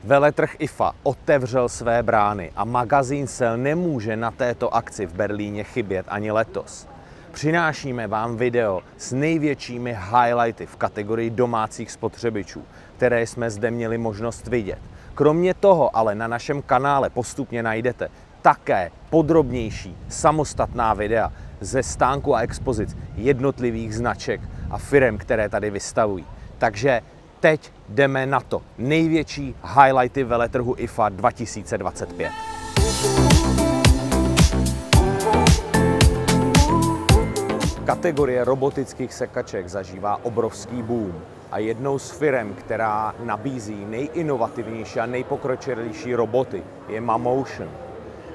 Veletrh IFA otevřel své brány a magazín SEL nemůže na této akci v Berlíně chybět ani letos. Přinášíme vám video s největšími highlighty v kategorii domácích spotřebičů, které jsme zde měli možnost vidět. Kromě toho ale na našem kanále postupně najdete také podrobnější samostatná videa ze stánku a expozic jednotlivých značek a firem, které tady vystavují. Takže teď jdeme na to. Největší highlighty veletrhu IFA 2025. Kategorie robotických sekaček zažívá obrovský boom a jednou z firem, která nabízí nejinovativnější a nejpokročilejší roboty, je Mamotion.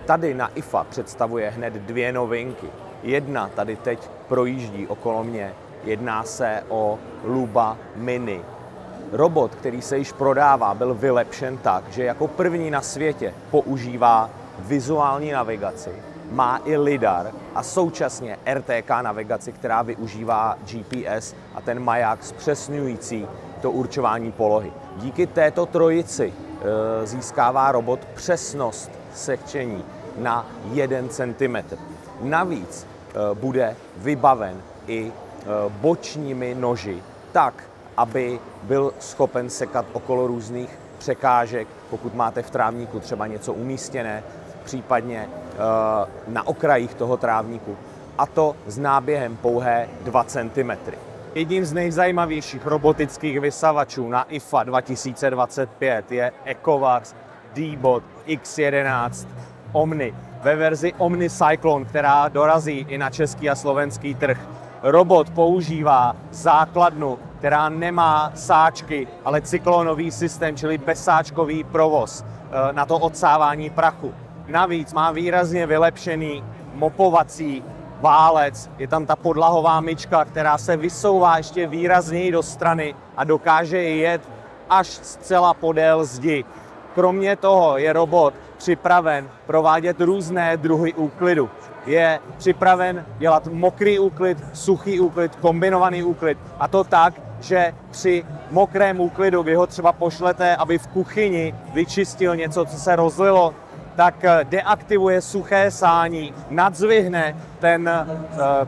Tady na IFA představuje hned dvě novinky. Jedna tady teď projíždí okolo mě. Jedná se o Luba Mini. Robot, který se již prodává, byl vylepšen tak, že jako první na světě používá vizuální navigaci, má i lidar a současně RTK navigaci, která využívá GPS a ten maják zpřesňující to určování polohy. Díky této trojici získává robot přesnost sekčení na 1 cm. Navíc bude vybaven i bočními noži tak, aby byl schopen sekat okolo různých překážek, pokud máte v trávníku třeba něco umístěné, případně na okrajích toho trávníku, a to s náběhem pouhé 2 cm. Jedním z nejzajímavějších robotických vysavačů na IFA 2025 je Ecovacs D-Bot X11 Omni ve verzi Omni Cyclone, která dorazí i na český a slovenský trh. Robot používá základnu, která nemá sáčky, ale cyklonový systém, čili bezsáčkový provoz na to odsávání prachu. Navíc má výrazně vylepšený mopovací válec, je tam ta podlahová myčka, která se vysouvá ještě výrazněji do strany a dokáže jet až zcela podél zdi. Kromě toho je robot připraven provádět různé druhy úklidu. Je připraven dělat mokrý úklid, suchý úklid, kombinovaný úklid, a to tak, že při mokrém úklidu, kdy ho třeba pošlete, aby v kuchyni vyčistil něco, co se rozlilo, tak deaktivuje suché sání, nadzvihne ten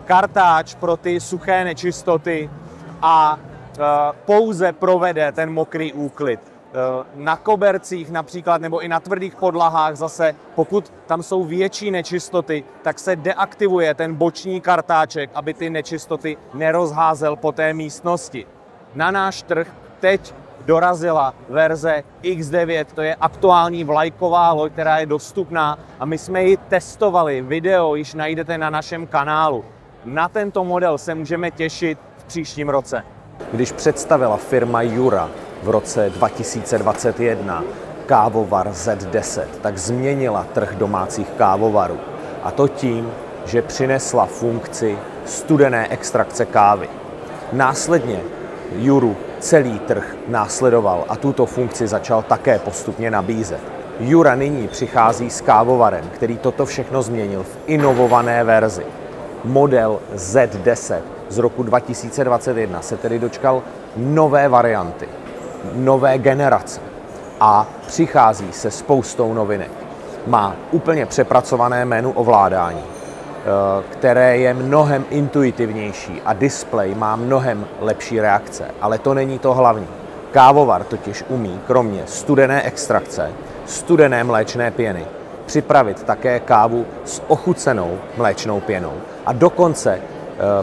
kartáč pro ty suché nečistoty a pouze provede ten mokrý úklid. Na kobercích například nebo i na tvrdých podlahách zase, pokud tam jsou větší nečistoty, tak se deaktivuje ten boční kartáček, aby ty nečistoty nerozházel po té místnosti. Na náš trh teď dorazila verze X9, to je aktuální vlajková loď, která je dostupná a my jsme ji testovali, video již najdete na našem kanálu. Na tento model se můžeme těšit v příštím roce. Když představila firma Jura v roce 2021 kávovar Z10, tak změnila trh domácích kávovarů. A to tím, že přinesla funkci studené extrakce kávy. Následně Juru celý trh následoval a tuto funkci začal také postupně nabízet. Jura nyní přichází s kávovarem, který toto všechno změnil v inovované verzi. Model Z10 z roku 2021 se tedy dočkal nové varianty, nové generace a přichází se spoustou novinek. Má úplně přepracované menu ovládání, které je mnohem intuitivnější a displej má mnohem lepší reakce, ale to není to hlavní. Kávovar totiž umí kromě studené extrakce, studené mléčné pěny, připravit také kávu s ochucenou mléčnou pěnou a dokonce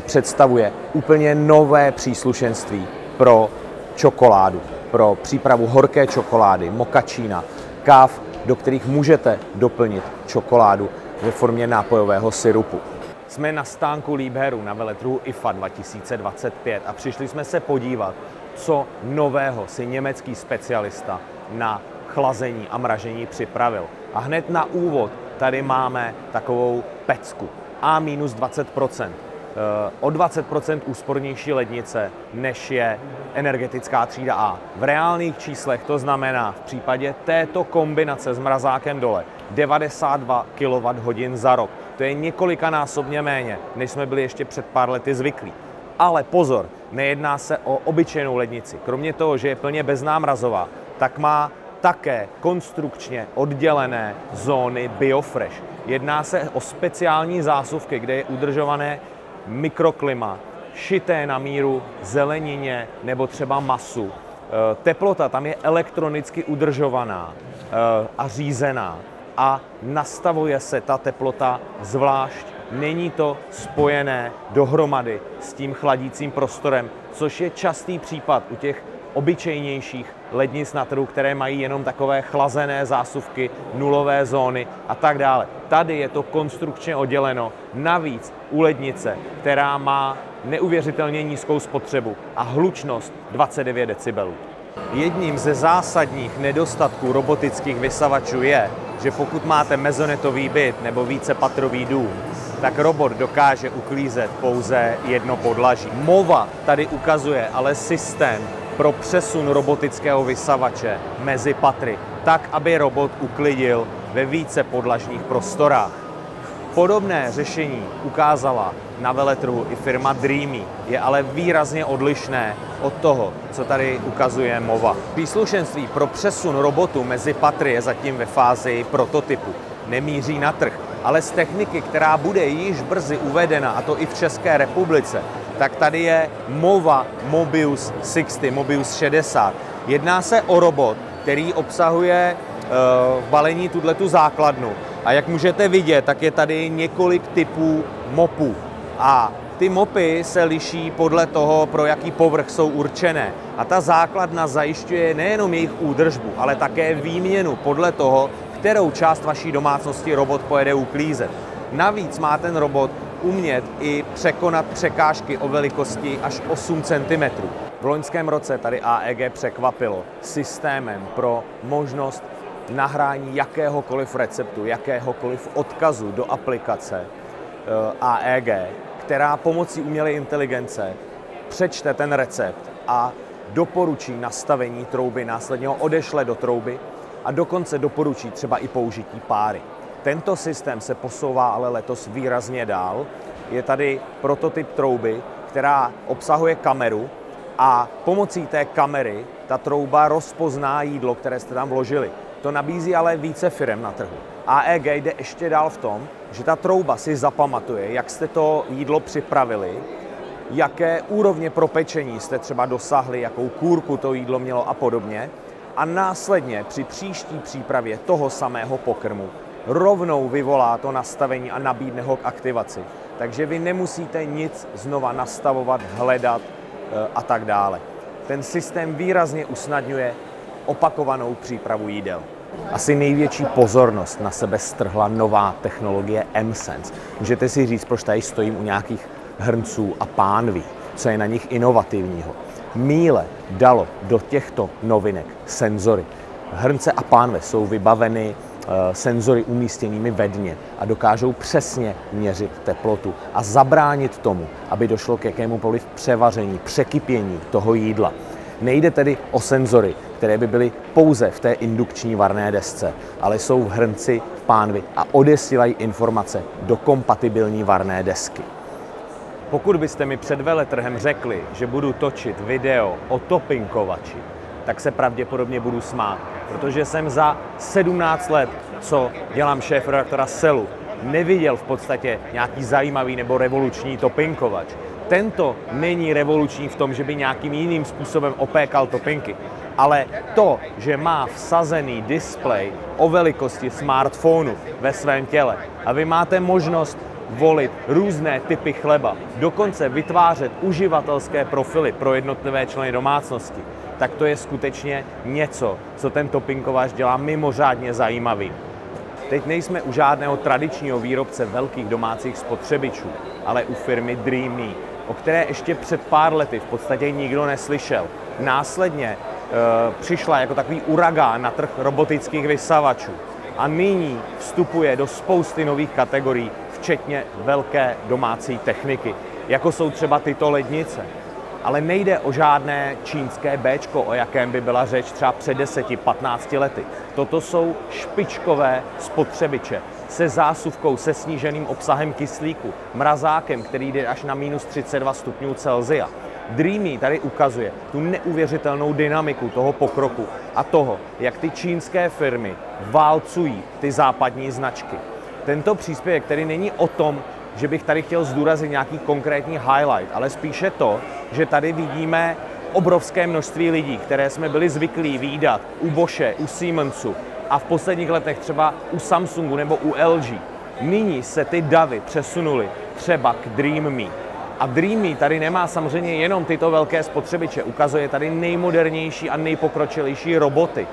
představuje úplně nové příslušenství pro čokoládu, pro přípravu horké čokolády, mokačína, káv, do kterých můžete doplnit čokoládu ve formě nápojového syrupu. Jsme na stánku Liebherru na veletrhu IFA 2025 a přišli jsme se podívat, co nového si německý specialista na chlazení a mražení připravil. A hned na úvod tady máme takovou pecku A-20%. O 20% úspornější lednice, než je energetická třída A. V reálných číslech to znamená v případě této kombinace s mrazákem dole 92 kWh za rok. To je několikanásobně méně, než jsme byli ještě před pár lety zvyklí. Ale pozor, nejedná se o obyčejnou lednici. Kromě toho, že je plně beznámrazová, tak má také konstrukčně oddělené zóny Biofresh. Jedná se o speciální zásuvky, kde je udržované mikroklima, šité na míru zelenině nebo třeba masu. Teplota tam je elektronicky udržovaná a řízená a nastavuje se ta teplota zvlášť. Není to spojené dohromady s tím chladícím prostorem, což je častý případ u těch obyčejnějších lednic na trhu, které mají jenom takové chlazené zásuvky, nulové zóny a tak dále. Tady je to konstrukčně odděleno, navíc u lednice, která má neuvěřitelně nízkou spotřebu a hlučnost 29 decibelů. Jedním ze zásadních nedostatků robotických vysavačů je, že pokud máte mezonetový byt nebo vícepatrový dům, tak robot dokáže uklízet pouze jedno podlaží. MOVA tady ukazuje ale systém pro přesun robotického vysavače mezi patry, tak, aby robot uklidil ve více podlažních prostorách. Podobné řešení ukázala na veletrhu i firma Dreamy, je ale výrazně odlišné od toho, co tady ukazuje MOVA. Příslušenství pro přesun robotu mezi patry je zatím ve fázi prototypu. Nemíří na trh, ale z techniky, která bude již brzy uvedena, a to i v České republice, tak tady je MOVA Mobius 60, Mobius 60. Jedná se o robot, který obsahuje v balení tuhletu základnu. A jak můžete vidět, tak je tady několik typů mopů. A ty mopy se liší podle toho, pro jaký povrch jsou určené. A ta základna zajišťuje nejenom jejich údržbu, ale také výměnu podle toho, kterou část vaší domácnosti robot pojede uklízet. Navíc má ten robot umět i překonat překážky o velikosti až 8 cm. V loňském roce tady AEG překvapilo systémem pro možnost nahrání jakéhokoliv receptu, jakéhokoliv odkazu do aplikace AEG, která pomocí umělé inteligence přečte ten recept a doporučí nastavení trouby, následně ho odešle do trouby a dokonce doporučí třeba i použití páry. Tento systém se posouvá ale letos výrazně dál. Je tady prototyp trouby, která obsahuje kameru a pomocí té kamery ta trouba rozpozná jídlo, které jste tam vložili. To nabízí ale více firem na trhu. AEG jde ještě dál v tom, že ta trouba si zapamatuje, jak jste to jídlo připravili, jaké úrovně propečení jste třeba dosáhli, jakou kůrku to jídlo mělo a podobně. A následně při příští přípravě toho samého pokrmu rovnou vyvolá to nastavení a nabídne ho k aktivaci. Takže vy nemusíte nic znova nastavovat, hledat a tak dále. Ten systém výrazně usnadňuje opakovanou přípravu jídel. Asi největší pozornost na sebe strhla nová technologie M-Sense. Můžete si říct, proč tady stojím u nějakých hrnců a pánví, co je na nich inovativního. Míle dalo do těchto novinek senzory. Hrnce a pánve jsou vybaveny senzory umístěnými ve dně a dokážou přesně měřit teplotu a zabránit tomu, aby došlo k jakémukoliv převaření, překypění toho jídla. Nejde tedy o senzory, které by byly pouze v té indukční varné desce, ale jsou v hrnci, v pánvi a odesílají informace do kompatibilní varné desky. Pokud byste mi před veletrhem řekli, že budu točit video o topinkovači, tak se pravděpodobně budu smát, protože jsem za 17 let, co dělám šéfredaktora Selu, neviděl v podstatě nějaký zajímavý nebo revoluční topinkovač. Tento není revoluční v tom, že by nějakým jiným způsobem opékal topinky, ale to, že má vsazený displej o velikosti smartphonu ve svém těle a vy máte možnost volit různé typy chleba, dokonce vytvářet uživatelské profily pro jednotlivé členy domácnosti, tak to je skutečně něco, co ten topinkovač dělá mimořádně zajímavý. Teď nejsme u žádného tradičního výrobce velkých domácích spotřebičů, ale u firmy Dreamy, o které ještě před pár lety v podstatě nikdo neslyšel. Následně přišla jako takový uragán na trh robotických vysavačů a nyní vstupuje do spousty nových kategorií, včetně velké domácí techniky, jako jsou třeba tyto lednice. Ale nejde o žádné čínské béčko, o jakém by byla řeč třeba před 10-15 lety. Toto jsou špičkové spotřebiče se zásuvkou, se sníženým obsahem kyslíku, mrazákem, který jde až na -32 stupňů Celsia. Dreamy tady ukazuje tu neuvěřitelnou dynamiku toho pokroku a toho, jak ty čínské firmy válcují ty západní značky. Tento příspěvek, který není o tom, že bych tady chtěl zdůraznit nějaký konkrétní highlight, ale spíše to, že tady vidíme obrovské množství lidí, které jsme byli zvyklí vídat u Bosche, u Siemensu a v posledních letech třeba u Samsungu nebo u LG. Nyní se ty davy přesunuly třeba k DreamMe. A DreamMe tady nemá samozřejmě jenom tyto velké spotřebiče, ukazuje tady nejmodernější a nejpokročilejší roboty,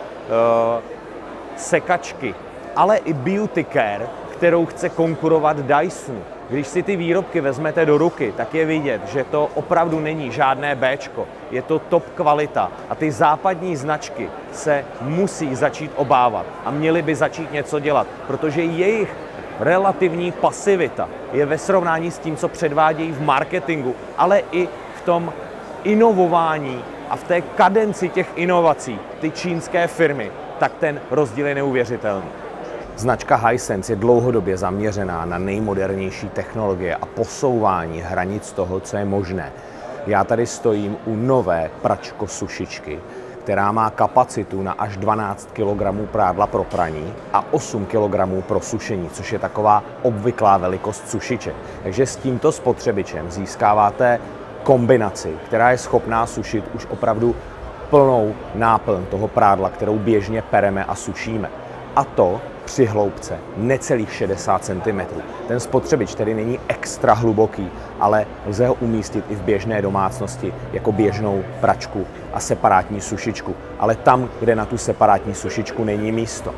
sekačky, ale i beauty care, kterou chce konkurovat Dysonu. Když si ty výrobky vezmete do ruky, tak je vidět, že to opravdu není žádné Bčko, je to top kvalita a ty západní značky se musí začít obávat a měly by začít něco dělat, protože jejich relativní pasivita je ve srovnání s tím, co předvádějí v marketingu, ale i v tom inovování a v té kadenci těch inovací, ty čínské firmy, tak ten rozdíl je neuvěřitelný. Značka Hisense je dlouhodobě zaměřená na nejmodernější technologie a posouvání hranic toho, co je možné. Já tady stojím u nové pračko-sušičky, která má kapacitu na až 12 kg prádla pro praní a 8 kg pro sušení, což je taková obvyklá velikost sušiček. Takže s tímto spotřebičem získáváte kombinaci, která je schopná sušit už opravdu plnou náplň toho prádla, kterou běžně pereme a sušíme. A to při hloubce necelých 60 cm. Ten spotřebič tedy není extra hluboký, ale lze ho umístit i v běžné domácnosti jako běžnou pračku a separátní sušičku. Ale tam, kde na tu separátní sušičku není místo.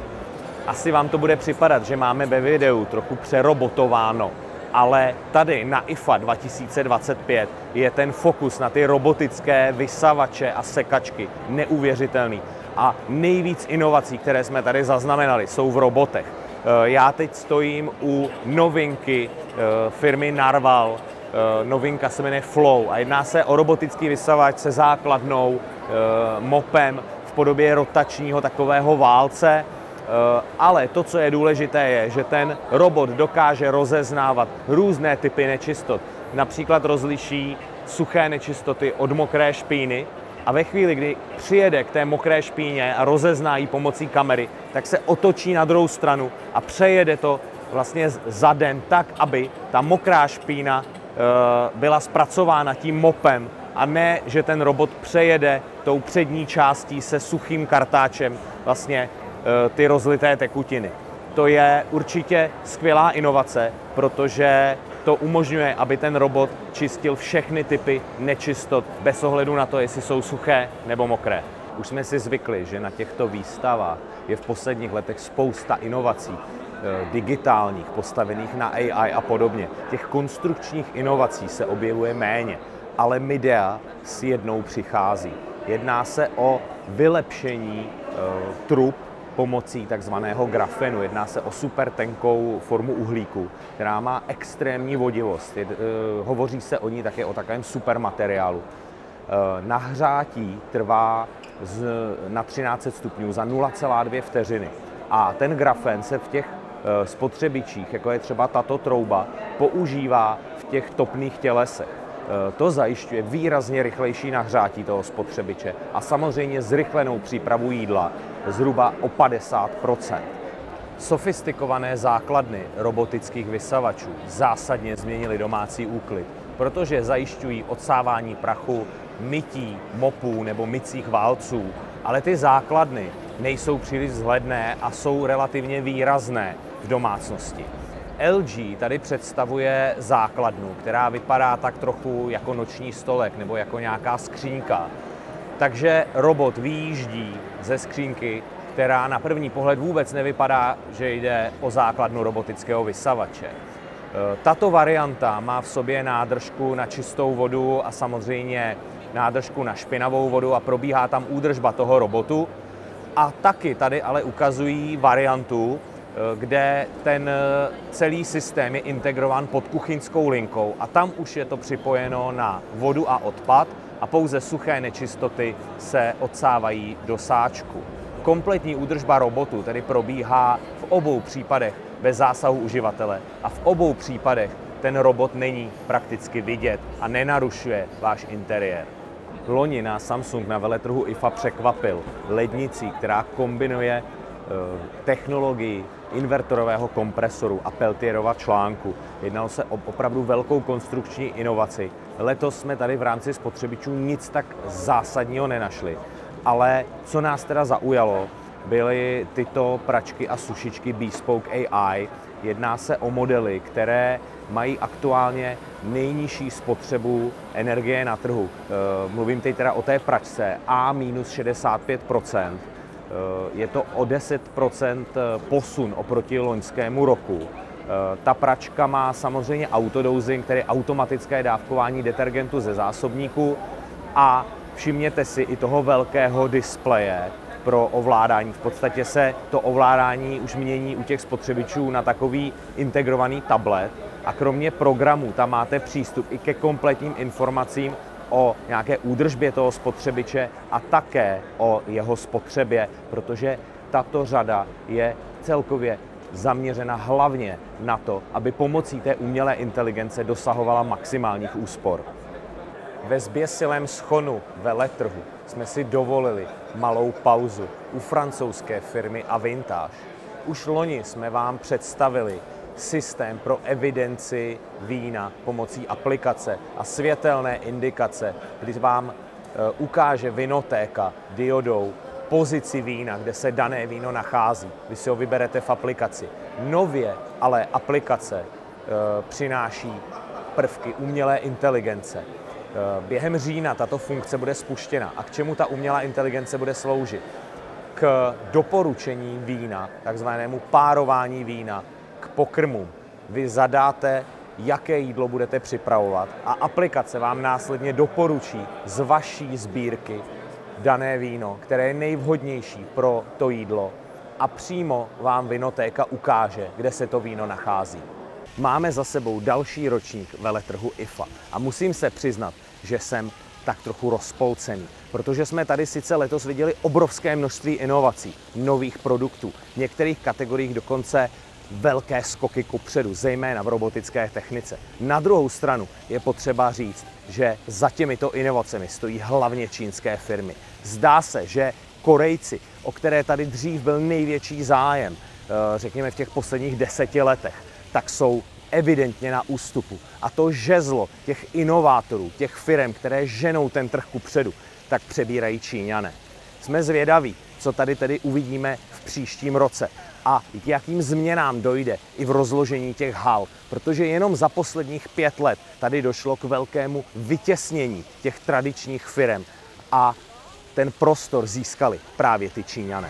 Asi vám to bude připadat, že máme ve videu trochu přerobotováno, ale tady na IFA 2025 je ten fokus na ty robotické vysavače a sekačky neuvěřitelný. A nejvíc inovací, které jsme tady zaznamenali, jsou v robotech. Já teď stojím u novinky firmy Narval. Novinka se jmenuje Flow a jedná se o robotický vysavač se základnou mopem v podobě rotačního takového válce. Ale to, co je důležité, je, že ten robot dokáže rozeznávat různé typy nečistot. Například rozliší suché nečistoty od mokré špíny. A ve chvíli, kdy přijede k té mokré špíně a rozezná ji pomocí kamery, tak se otočí na druhou stranu a přejede to vlastně zadem tak, aby ta mokrá špína byla zpracována tím mopem a ne, že ten robot přejede tou přední částí se suchým kartáčem vlastně ty rozlité tekutiny. To je určitě skvělá inovace, protože to umožňuje, aby ten robot čistil všechny typy nečistot bez ohledu na to, jestli jsou suché nebo mokré. Už jsme si zvykli, že na těchto výstavách je v posledních letech spousta inovací digitálních, postavených na AI a podobně. Těch konstrukčních inovací se objevuje méně, ale Midea s jednou přichází. Jedná se o vylepšení trub pomocí takzvaného grafenu. Jedná se o super tenkou formu uhlíku, která má extrémní vodivost. Hovoří se o ní také o takovém supermateriálu. Nahřátí trvá na 1300 stupňů za 0,2 vteřiny. A ten grafen se v těch spotřebičích, jako je třeba tato trouba, používá v těch topných tělesech. To zajišťuje výrazně rychlejší nahřátí toho spotřebiče a samozřejmě zrychlenou přípravu jídla zhruba o 50%. Sofistikované základny robotických vysavačů zásadně změnily domácí úklid, protože zajišťují odsávání prachu, mytí mopů nebo mycích válců, ale ty základny nejsou příliš vzhledné a jsou relativně výrazné v domácnosti. LG tady představuje základnu, která vypadá tak trochu jako noční stolek nebo jako nějaká skřínka. Takže robot vyjíždí ze skřínky, která na první pohled vůbec nevypadá, že jde o základnu robotického vysavače. Tato varianta má v sobě nádržku na čistou vodu a samozřejmě nádržku na špinavou vodu a probíhá tam údržba toho robotu. A taky tady ale ukazují variantu, kde ten celý systém je integrován pod kuchyňskou linkou a tam už je to připojeno na vodu a odpad a pouze suché nečistoty se odsávají do sáčku. Kompletní údržba robotu tedy probíhá v obou případech bez zásahu uživatele a v obou případech ten robot není prakticky vidět a nenarušuje váš interiér. Loni nás Samsung na veletrhu IFA překvapil lednicí, která kombinuje technologii invertorového kompresoru a Peltierova článku. Jednalo se o opravdu velkou konstrukční inovaci. Letos jsme tady v rámci spotřebičů nic tak zásadního nenašli, ale co nás teda zaujalo, byly tyto pračky a sušičky Bespoke AI. Jedná se o modely, které mají aktuálně nejnižší spotřebu energie na trhu. Mluvím teď teda o té pračce A-65%. Je to o 10% posun oproti loňskému roku. Ta pračka má samozřejmě autodosing, tedy automatické dávkování detergentu ze zásobníku, a všimněte si i toho velkého displeje pro ovládání. V podstatě se to ovládání už mění u těch spotřebičů na takový integrovaný tablet a kromě programů tam máte přístup i ke kompletním informacím o nějaké údržbě toho spotřebiče a také o jeho spotřebě, protože tato řada je celkově zaměřena hlavně na to, aby pomocí té umělé inteligence dosahovala maximálních úspor. Ve zběsilém shonu veletrhu jsme si dovolili malou pauzu u francouzské firmy Avintage. Už loni jsme vám představili systém pro evidenci vína pomocí aplikace a světelné indikace, kdy vám ukáže vinotéka diodou pozici vína, kde se dané víno nachází. Vy si ho vyberete v aplikaci. Nově ale aplikace přináší prvky umělé inteligence. Během října tato funkce bude spuštěna. A k čemu ta umělá inteligence bude sloužit? K doporučení vína, takzvanému párování vína, k pokrmům. Vy zadáte, jaké jídlo budete připravovat a aplikace vám následně doporučí z vaší sbírky dané víno, které je nejvhodnější pro to jídlo, a přímo vám vinotéka ukáže, kde se to víno nachází. Máme za sebou další ročník veletrhu IFA a musím se přiznat, že jsem tak trochu rozpolcený, protože jsme tady sice letos viděli obrovské množství inovací, nových produktů, v některých kategoriích dokonce velké skoky kupředu, zejména v robotické technice. Na druhou stranu je potřeba říct, že za těmito inovacemi stojí hlavně čínské firmy. Zdá se, že Korejci, o které tady dřív byl největší zájem, řekněme v těch posledních 10 letech, tak jsou evidentně na ústupu. A to žezlo těch inovátorů, těch firm, které ženou ten trh kupředu, tak přebírají Číňané. Jsme zvědaví, co tady tedy uvidíme v příštím roce a k jakým změnám dojde i v rozložení těch hal, protože jenom za posledních 5 let tady došlo k velkému vytěsnění těch tradičních firm a ten prostor získali právě ty Číňané.